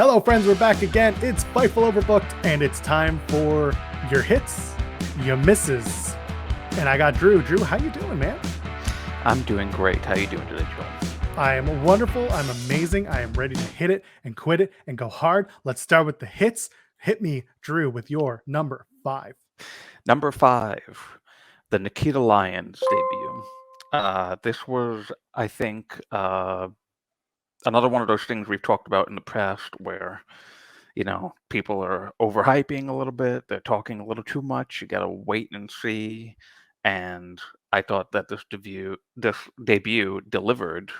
Hello, friends. We're back again. It's Fightful Overbooked, and it's time for your hits, your misses. And I got Drew. Drew, how you doing, man? I'm doing great. How you doing today, Joel? I am wonderful. I'm amazing. I am ready to hit it and quit it and go hard. Let's start with the hits. Hit me, Drew, with your number 5. Number 5, the NIKKITA LYONS debut. This was, I think, another one of those things we've talked about in the past where, people are overhyping a little bit. They're talking a little too much. You got to wait and see. And I thought that this debut delivered.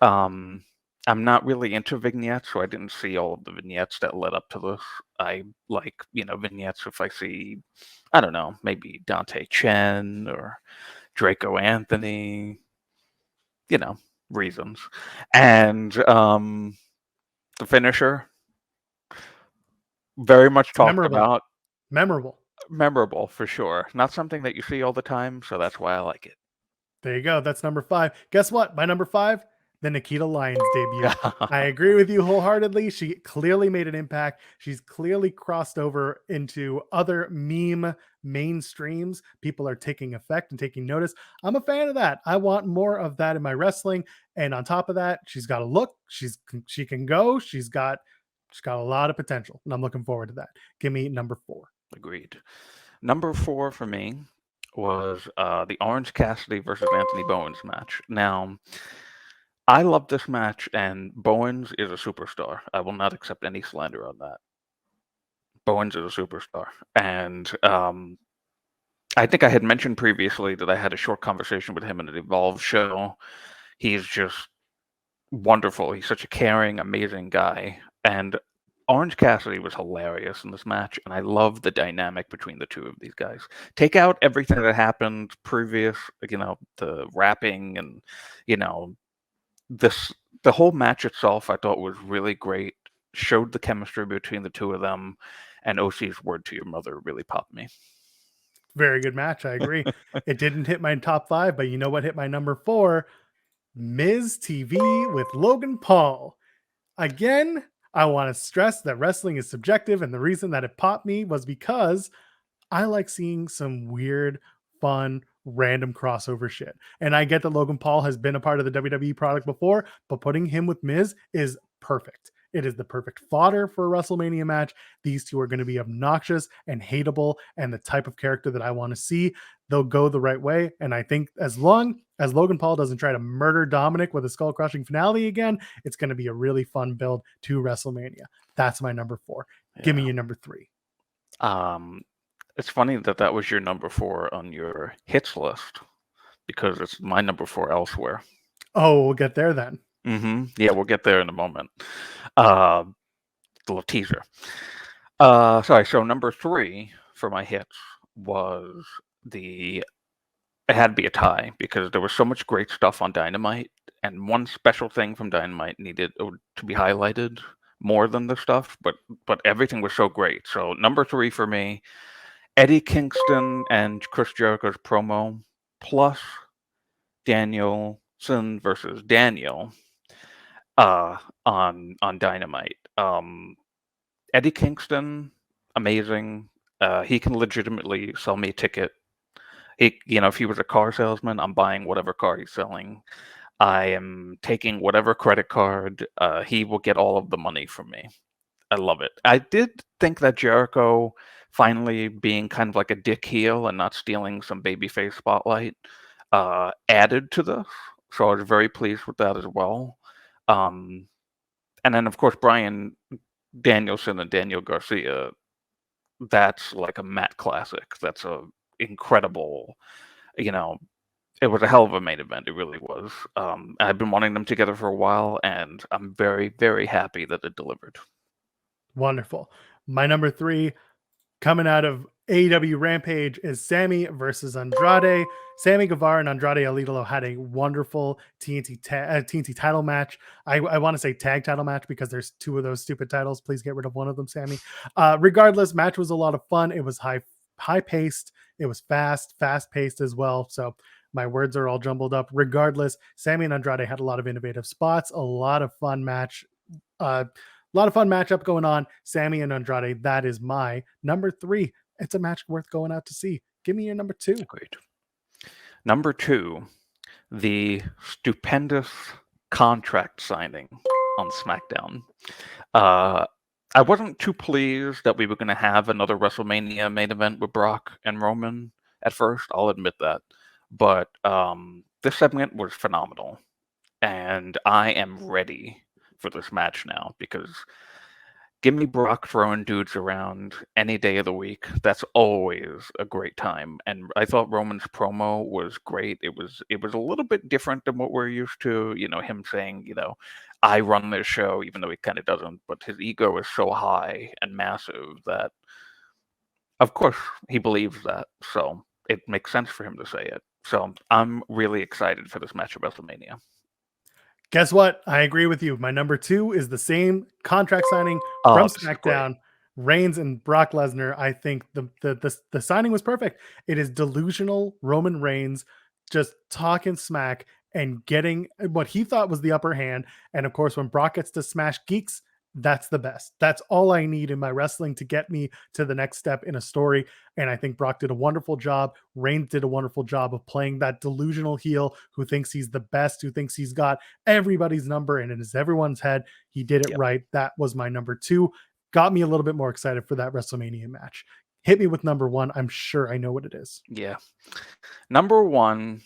I'm not really into vignettes, so I didn't see all of the vignettes that led up to this. I like, vignettes if I see, I don't know, maybe Dante Chen or Draco Anthony, reasons. And the finisher, very much talked about. Memorable for sure. Not something that you see all the time, so that's why I like it. There you go. That's number 5. Guess what? My number 5, the NIKKITA LYONS debut. I agree with you wholeheartedly. She clearly made an impact. She's clearly crossed over into other meme mainstreams. People are taking effect and taking notice. I'm a fan of that. I want more of that in my wrestling. And on top of that, she's got a look. She can go. She's got a lot of potential, and I'm looking forward to that. Give me number 4. Agreed. Number 4 for me was the Orange Cassidy versus Anthony Bowens match. Now, I love this match, and Bowens is a superstar. I will not accept any slander on that. Bowens is a superstar. And I think I had mentioned previously that I had a short conversation with him in an Evolve show. He's just wonderful. He's such a caring, amazing guy. And Orange Cassidy was hilarious in this match, and I love the dynamic between the two of these guys. Take out everything that happened previous, the rapping and, the whole match itself I thought was really great, showed the chemistry between the two of them, and OC's word to your mother really popped me. Very good match. I agree. It didn't hit my top 5, but you know what hit my number 4? Miz TV with Logan Paul. Again, I want to stress that wrestling is subjective, and the reason that it popped me was because I like seeing some weird, fun, random crossover shit. And I get that Logan Paul has been a part of the WWE product before, but putting him with Miz is perfect. It is the perfect fodder for a WrestleMania match. These two are going to be obnoxious and hateable and the type of character that I want to see. They'll go the right way. And I think as long as Logan Paul doesn't try to murder Dominic with a skull-crushing finale again, it's going to be a really fun build to WrestleMania. That's my number 4. Yeah. Give me your number 3. It's funny that was your number 4 on your hits list because it's my number 4 elsewhere. Oh, we'll get there then. Yeah, we'll get there in a moment. The little teaser. So number 3 for my hits was it had to be a tie because there was so much great stuff on Dynamite, and one special thing from Dynamite needed to be highlighted more than the stuff, but everything was so great. So number 3 for me, Eddie Kingston and Chris Jericho's promo, plus Danielson versus Daniel on Dynamite. Eddie Kingston, amazing. He can legitimately sell me a ticket. If he was a car salesman, I'm buying whatever car he's selling. I am taking whatever credit card. He will get all of the money from me. I love it. I did think that Jericho finally being kind of like a dick heel and not stealing some babyface spotlight added to this. So I was very pleased with that as well. And then, of course, Bryan Danielson and Daniel Garcia, that's like a Matt classic. That's a incredible, it was a hell of a main event. It really was. I've been wanting them together for a while, and I'm very, very happy that it delivered. Wonderful. My number 3 coming out of AEW Rampage is Sammy versus Andrade. Sammy Guevara and Andrade El Idolo had a wonderful TNT title match. I want to say tag title match because there's 2 of those stupid titles. Please get rid of one of them, Sammy. Regardless, match was a lot of fun. It was high paced. It was fast paced as well. So my words are all jumbled up. Regardless, Sammy and Andrade had a lot of innovative spots, a lot of fun match. A lot of fun matchup going on. Sammy and Andrade. That is my number 3. It's a match worth going out to see. Give me your number 2. Great. Number 2, the stupendous contract signing on SmackDown. I wasn't too pleased that we were going to have another WrestleMania main event with Brock and Roman at first. I'll admit that. But this segment was phenomenal. And I am ready for this match now because give me Brock throwing dudes around any day of the week. That's always a great time. And I thought Roman's promo was great. It was a little bit different than what we're used to. You know, him saying, you know, I run this show, even though he kind of doesn't. But his ego is so high and massive that, of course, he believes that. So it makes sense for him to say it. So I'm really excited for this match at WrestleMania. Guess what? I agree with you. My number 2 is the same contract signing from SmackDown. Reigns and Brock Lesnar. I think the signing was perfect. It is delusional Roman Reigns just talking smack and getting what he thought was the upper hand. And of course, when Brock gets to smash geeks, that's the best. That's all I need in my wrestling to get me to the next step in a story. And I think Brock did a wonderful job. Reigns did a wonderful job of playing that delusional heel who thinks he's the best, who thinks he's got everybody's number and it is everyone's head. He did it right. That was my number 2. Got me a little bit more excited for that WrestleMania match. Hit me with number 1. I'm sure I know what it is. Yeah. Number 1,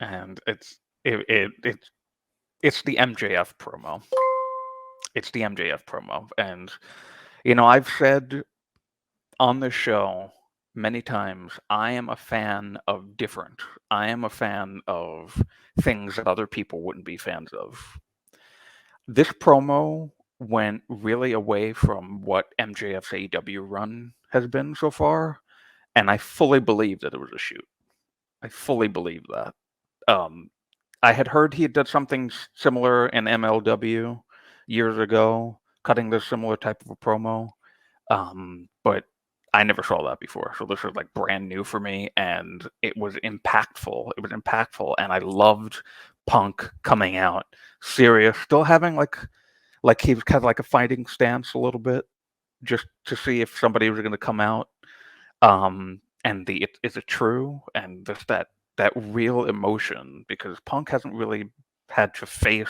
and it's the MJF promo. It's the MJF promo. And, you know, I've said on this show many times, I am a fan of different. I am a fan of things that other people wouldn't be fans of. This promo went really away from what MJF's AEW run has been so far, and I fully believe that it was a shoot. I fully believe that. I had heard he had done something similar in MLW years ago, cutting this similar type of a promo, but I never saw that before. So this was like brand new for me, and it was impactful. It was impactful, and I loved Punk coming out serious, still having like he was kind of like a fighting stance a little bit, just to see if somebody was going to come out. And is it true? And just that real emotion, because Punk hasn't really had to face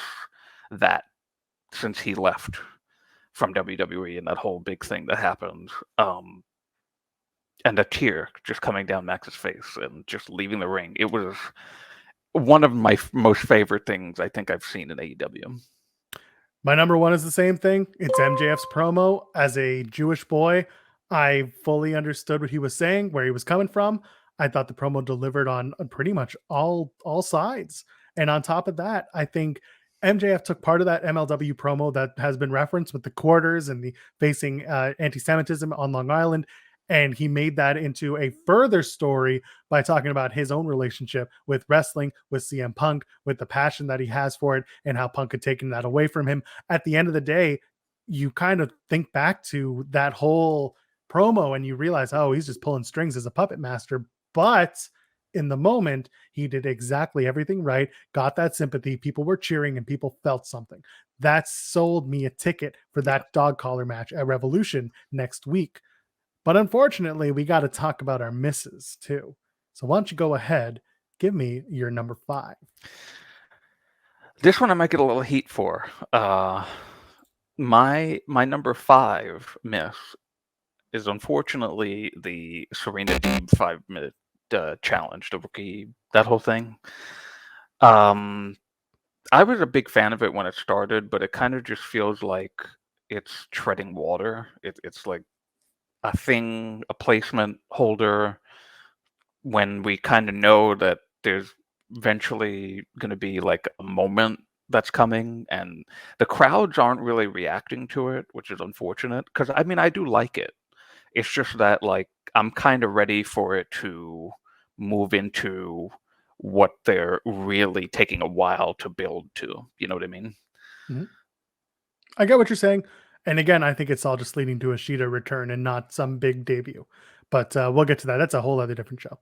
that since he left from WWE and that whole big thing that happened. And a tear just coming down Max's face and just leaving the ring. It was one of my most favorite things I think I've seen in AEW. My number 1 is the same thing. It's MJF's promo. As a Jewish boy, I fully understood what he was saying, where he was coming from. I thought the promo delivered on pretty much all sides. And on top of that, I think MJF took part of that MLW promo that has been referenced with the quarters and the facing anti-Semitism on Long Island. And he made that into a further story by talking about his own relationship with wrestling, with CM Punk, with the passion that he has for it, and how Punk had taken that away from him. At the end of the day, you kind of think back to that whole promo and you realize, oh, he's just pulling strings as a puppet master. But in the moment, he did exactly everything right, got that sympathy. People were cheering and people felt something. That sold me a ticket for that dog collar match at Revolution next week. But unfortunately, we got to talk about our misses too. So why don't you go ahead, give me your number 5. This one I might get a little heat for. My number 5 miss is unfortunately the Serena Deeb 5-minute challenge, the rookie, that whole thing. I was a big fan of it when it started, but it kind of just feels like it's treading water. It's like a thing, a placement holder, when we kind of know that there's eventually going to be like a moment that's coming, and the crowds aren't really reacting to it, which is unfortunate, because I mean, I do like it. It's just that, like, I'm kind of ready for it to move into what they're really taking a while to build to. You know what I mean? Mm-hmm. I get what you're saying. And again, I think it's all just leading to a Sheeta return and not some big debut. But we'll get to that. That's a whole other different show.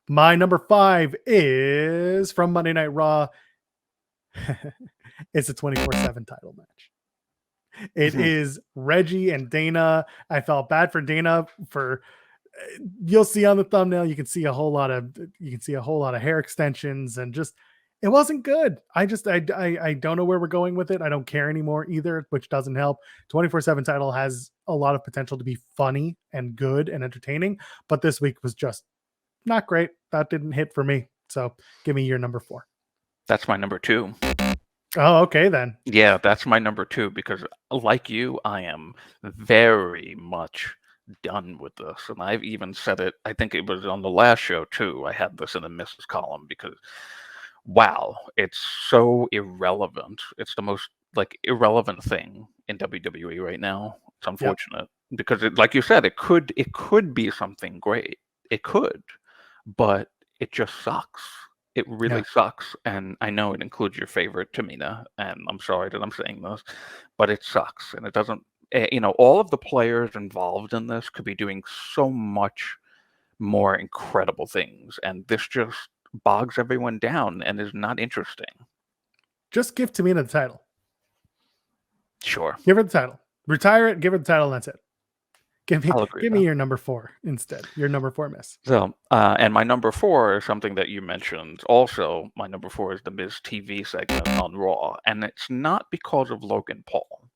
My number 5 is from Monday Night Raw. It's a 24/7 title match. It is Reggie and Dana. I felt bad for Dana for you'll see on the thumbnail, you can see a whole lot of hair extensions and just it wasn't good. I don't know where we're going with it. I don't care anymore either, which doesn't help. 24/7 title has a lot of potential to be funny and good and entertaining, but this week was just not great. That didn't hit for me. So give me your number 4. That's my number 2. Oh, okay then. Yeah, that's my number 2 because, like you, I am very much done with this. And I've even said it, I think it was on the last show too. I had this in the misses column because, wow, it's so irrelevant. It's the most irrelevant thing in WWE right now. It's unfortunate because, like you said, it could be something great. It could, but it just sucks. It really sucks, and I know it includes your favorite, Tamina, and I'm sorry that I'm saying this, but it sucks, and it doesn't. All of the players involved in this could be doing so much more incredible things, and this just bogs everyone down and is not interesting. Just give Tamina the title. Sure. Give her the title. Retire it, give her the title, and that's it. Give me that. your number 4 instead. Your number 4 miss. So, and my number 4 is something that you mentioned. Also, my number 4 is the Miz TV segment on Raw, and it's not because of Logan Paul.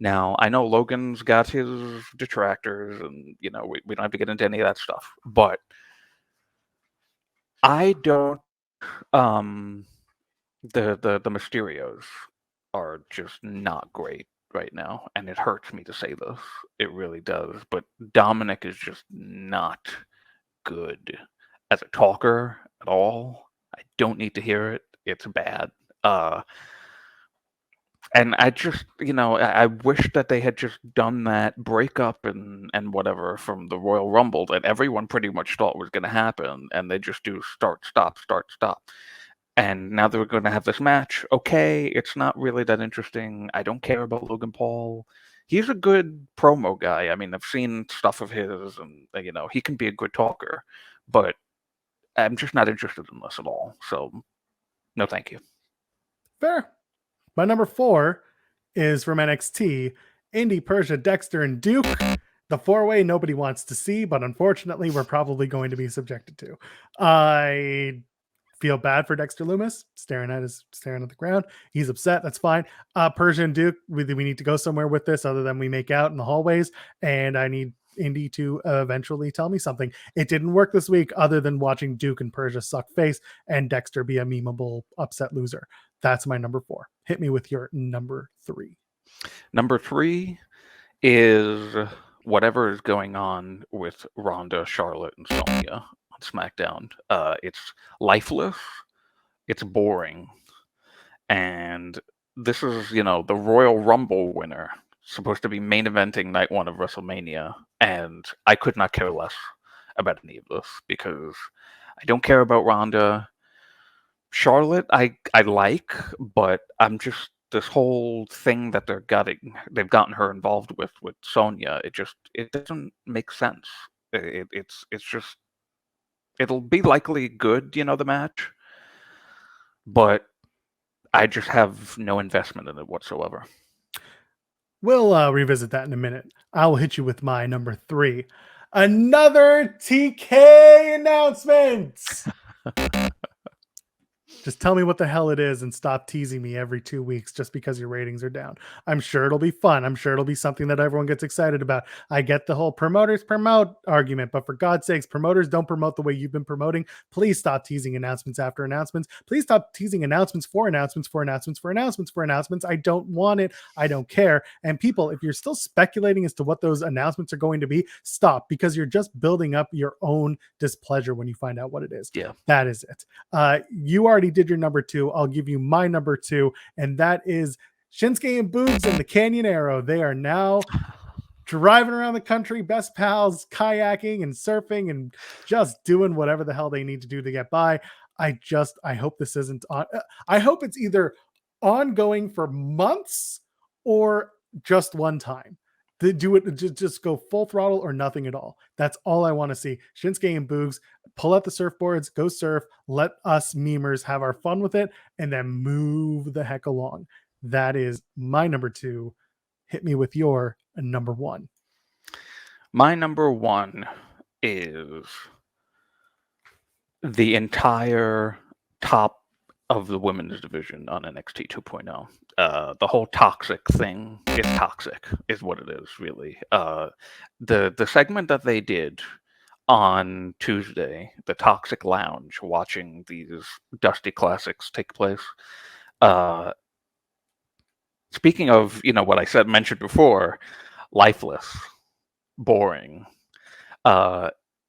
Now, I know Logan's got his detractors, and we don't have to get into any of that stuff, but I don't. The Mysterios are just not great right now, and it hurts me to say this. It really does. But Dominic is just not good as a talker at all. I don't need to hear it. It's bad. And I just, I wish that they had just done that breakup and whatever from the Royal Rumble that everyone pretty much thought was going to happen, and they just do start, stop, start, stop. And now they're going to have this match. Okay, it's not really that interesting. I don't care about Logan Paul. He's a good promo guy. I mean, I've seen stuff of his, and he can be a good talker. But I'm just not interested in this at all. So, no, thank you. Fair. My number 4 is from NXT. Indy, Persia, Dexter, and Duke. The 4-way nobody wants to see, but unfortunately, we're probably going to be subjected to. I feel bad for Dexter Lumis, staring at the ground. He's upset. That's fine. Persia and Duke, we need to go somewhere with this other than we make out in the hallways. And I need Indy to eventually tell me something. It didn't work this week other than watching Duke and Persia suck face and Dexter be a memeable upset loser. That's my number 4. Hit me with your number 3. Number 3 is whatever is going on with Ronda, Charlotte, and Sonya on SmackDown. It's lifeless. It's boring. And this is, the Royal Rumble winner, supposed to be main eventing night 1 of WrestleMania. And I could not care less about any of this because I don't care about Ronda. Charlotte, I like, but I'm just this whole thing that they've gotten her involved with Sonya. It doesn't make sense. It's just it'll be likely good, the match, but I just have no investment in it whatsoever. We'll revisit that in a minute. I will hit you with my number 3. Another TK announcement. Just tell me what the hell it is and stop teasing me every 2 weeks just because your ratings are down. I'm sure it'll be fun. I'm sure it'll be something that everyone gets excited about. I get the whole promoters promote argument, but for God's sakes, promoters don't promote the way you've been promoting. Please stop teasing announcements after announcements. Please stop teasing announcements for announcements for announcements for announcements for announcements. I don't want it. I don't care. And people, if you're still speculating as to what those announcements are going to be, stop, because you're just building up your own displeasure when you find out what it is. Yeah. That is it. You already did your number 2. I'll give you my number 2, and that is Shinsuke and Boogs and the Canyon Arrow. They are now driving around the country, best pals, kayaking and surfing and just doing whatever the hell they need to do to get by. I hope this isn't on. I hope it's either ongoing for months or just one time. Do it, just go full throttle or nothing at all. That's all I want to see. Shinsuke and Boogs pull out the surfboards, go surf, let us memers have our fun with it, and then move the heck along. That is my number 2. hit me with your number one. My number one is the entire top of the women's division on NXT 2.0. The whole toxic thing is toxic, is what it is, really. The segment that they did on Tuesday, the Toxic Lounge, watching these Dusty Classics take place. Speaking of, what I mentioned before, lifeless, boring.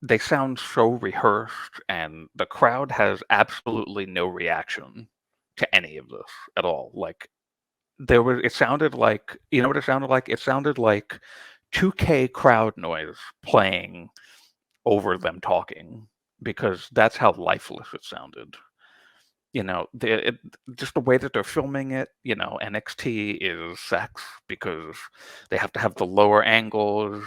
They sound so rehearsed, and the crowd has absolutely no reaction to any of this at all. Like, it sounded like, you know what it sounded like? It sounded like 2K crowd noise playing over them talking, because that's how lifeless it sounded. Just the way that they're filming it, NXT is sex, because they have to have the lower angles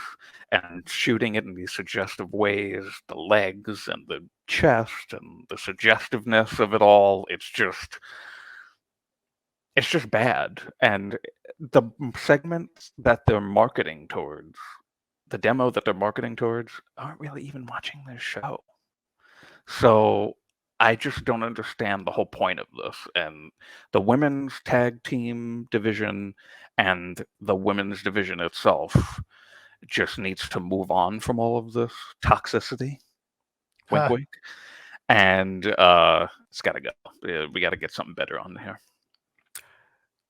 and shooting it in these suggestive ways, the legs and the chest and the suggestiveness of it all. It's just bad. And the segments that they're marketing towards, the demo that they're marketing towards, aren't really even watching this show. So I just don't understand the whole point of this. And the women's tag team division and the women's division itself just needs to move on from all of this toxicity. Wink, wink. And it's got to go. We got to get something better on here.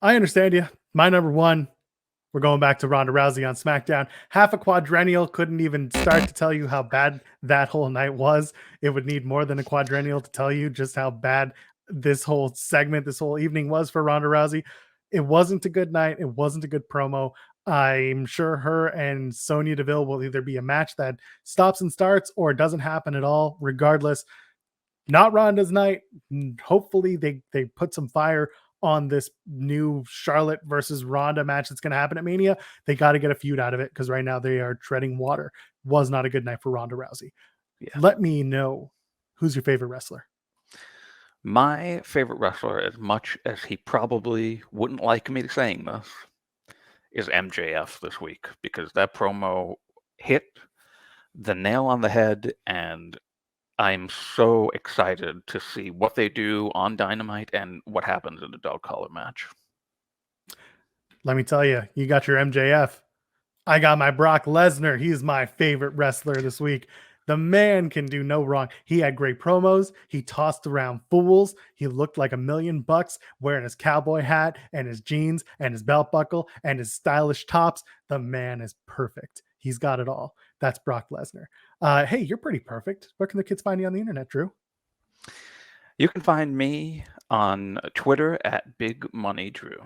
I understand you. My number one, we're going back to Ronda Rousey on SmackDown. Half a quadrennial couldn't even start to tell you how bad that whole night was. It would need more than a quadrennial to tell you just how bad this whole segment, this whole evening was for Ronda Rousey. It wasn't a good night. It wasn't a good promo. I'm sure her and Sonya Deville will either be a match that stops and starts or doesn't happen at all. Regardless, not Ronda's night. Hopefully they put some fire on this new Charlotte versus Ronda match that's going to happen at Mania. They got to get a feud out of it, because right now they are treading water. Was not a good night for Ronda Rousey. Yeah. Let me know, who's your favorite wrestler? My favorite wrestler, as much as he probably wouldn't like me saying this, is MJF this week, because that promo hit the nail on the head, and I'm so excited to see what they do on Dynamite and what happens in the dog collar match. Let me tell you, you got your MJF. I got my Brock Lesnar. He's my favorite wrestler this week. The man can do no wrong. He had great promos. He tossed around fools. He looked like $1,000,000 wearing his cowboy hat and his jeans and his belt buckle and his stylish tops. The man is perfect. He's got it all. That's Brock Lesnar. Hey, you're pretty perfect. Where can the kids find you on the internet, Drew? You can find me on Twitter at Big Money Drew.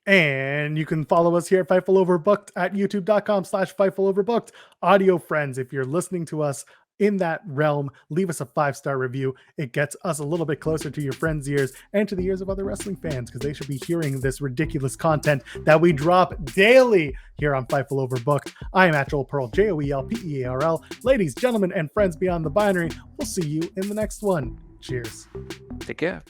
And you can follow us here at Fightful Overbooked at youtube.com/Fightful Overbooked. Audio friends, if you're listening to us in that realm, leave us a 5-star review. It gets us a little bit closer to your friends' ears and to the ears of other wrestling fans, because they should be hearing this ridiculous content that we drop daily here on Fightful Overbooked. I am at Joel Pearl, JOELPEARL. Ladies, gentlemen, and friends beyond the binary, we'll see you in the next one. Cheers. Take care.